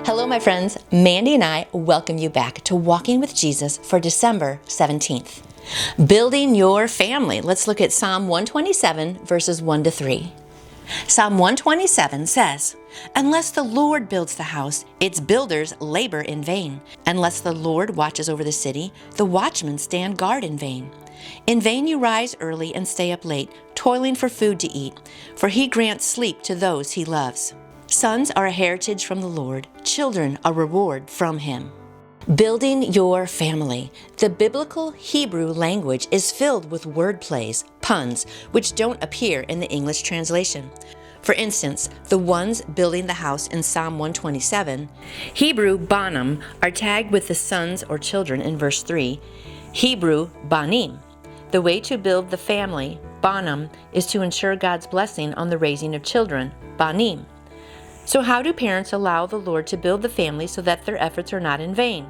Hello, my friends. Mandy and I welcome you back to Walking with Jesus for December 17th. Building your family. Let's look at Psalm 127, verses 1 to 3. Psalm 127 says, "Unless the Lord builds the house, its builders labor in vain. Unless the Lord watches over the city, the watchmen stand guard in vain. In vain you rise early and stay up late, toiling for food to eat, for he grants sleep to those he loves. Sons are a heritage from the Lord, children a reward from him." Building your family. The biblical Hebrew language is filled with word plays, puns, which don't appear in the English translation. For instance, the ones building the house in Psalm 127, Hebrew banim, are tagged with the sons or children in verse 3, Hebrew banim. The way to build the family, banim, is to ensure God's blessing on the raising of children, banim. So how do parents allow the Lord to build the family so that their efforts are not in vain?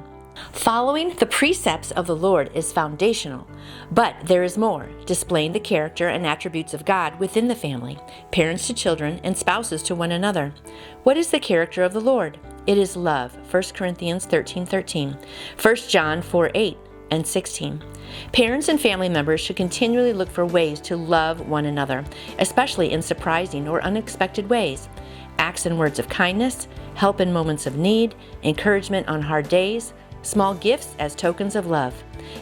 Following the precepts of the Lord is foundational, but there is more, displaying the character and attributes of God within the family, parents to children and spouses to one another. What is the character of the Lord? It is love, 1 Corinthians 13:13, 1 John 4:8 and 16. Parents and family members should continually look for ways to love one another, especially in surprising or unexpected ways. Acts and words of kindness, help in moments of need, encouragement on hard days, small gifts as tokens of love.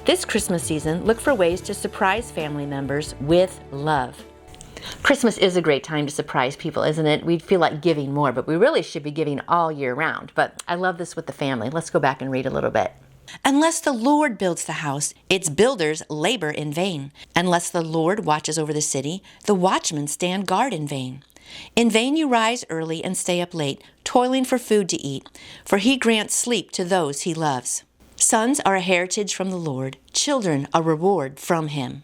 This Christmas season, look for ways to surprise family members with love. Christmas is a great time to surprise people, isn't it? We feel like giving more, but we really should be giving all year round. But I love this with the family. Let's go back and read a little bit. "Unless the Lord builds the house, its builders labor in vain. Unless the Lord watches over the city, the watchmen stand guard in vain. In vain you rise early and stay up late, toiling for food to eat, for he grants sleep to those he loves. Sons are a heritage from the Lord, children a reward from him."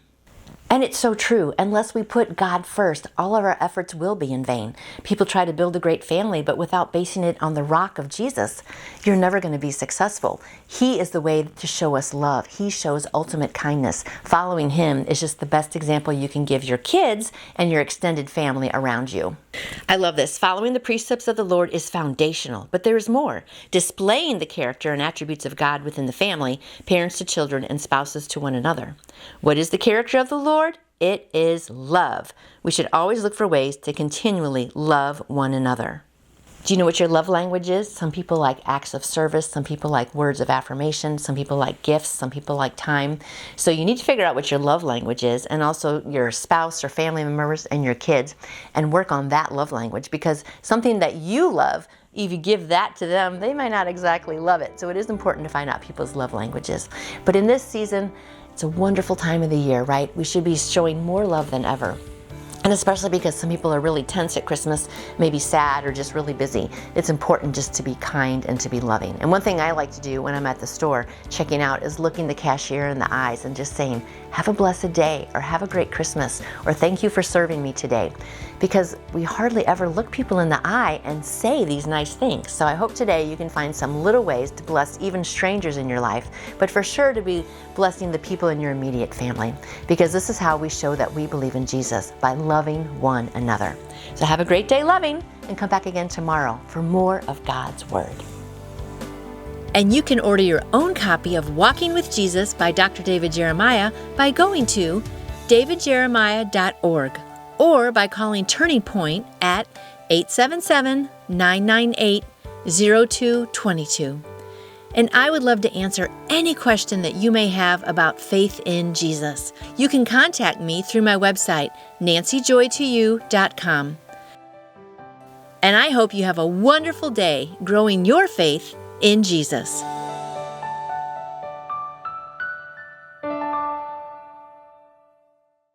And it's so true. Unless we put God first, all of our efforts will be in vain. People try to build a great family, but without basing it on the rock of Jesus, you're never going to be successful. He is the way to show us love. He shows ultimate kindness. Following him is just the best example you can give your kids and your extended family around you. I love this. Following the precepts of the Lord is foundational, but there is more. Displaying the character and attributes of God within the family, parents to children and spouses to one another. What is the character of the Lord? It is love. We should always look for ways to continually love one another. Do you know what your love language is? Some people like acts of service. Some people like words of affirmation. Some people like gifts. Some people like time. So you need to figure out what your love language is, and also your spouse or family members and your kids, and work on that love language, because something that you love, if you give that to them, they might not exactly love it. So it is important to find out people's love languages. But in this season, it's a wonderful time of the year, right? We should be showing more love than ever. And especially because some people are really tense at Christmas, maybe sad or just really busy. It's important just to be kind and to be loving. And one thing I like to do when I'm at the store checking out is looking the cashier in the eyes and just saying, "Have a blessed day," or "Have a great Christmas," or "Thank you for serving me today." Because we hardly ever look people in the eye and say these nice things. So I hope today you can find some little ways to bless even strangers in your life, but for sure to be blessing the people in your immediate family. Because this is how we show that we believe in Jesus, by loving one another. So have a great day loving, and come back again tomorrow for more of God's Word. And you can order your own copy of Walking with Jesus by Dr. David Jeremiah by going to davidjeremiah.org or by calling Turning Point at 877-998-0222. And I would love to answer any question that you may have about faith in Jesus. You can contact me through my website, nancyjoytoyou.com. And I hope you have a wonderful day growing your faith in Jesus.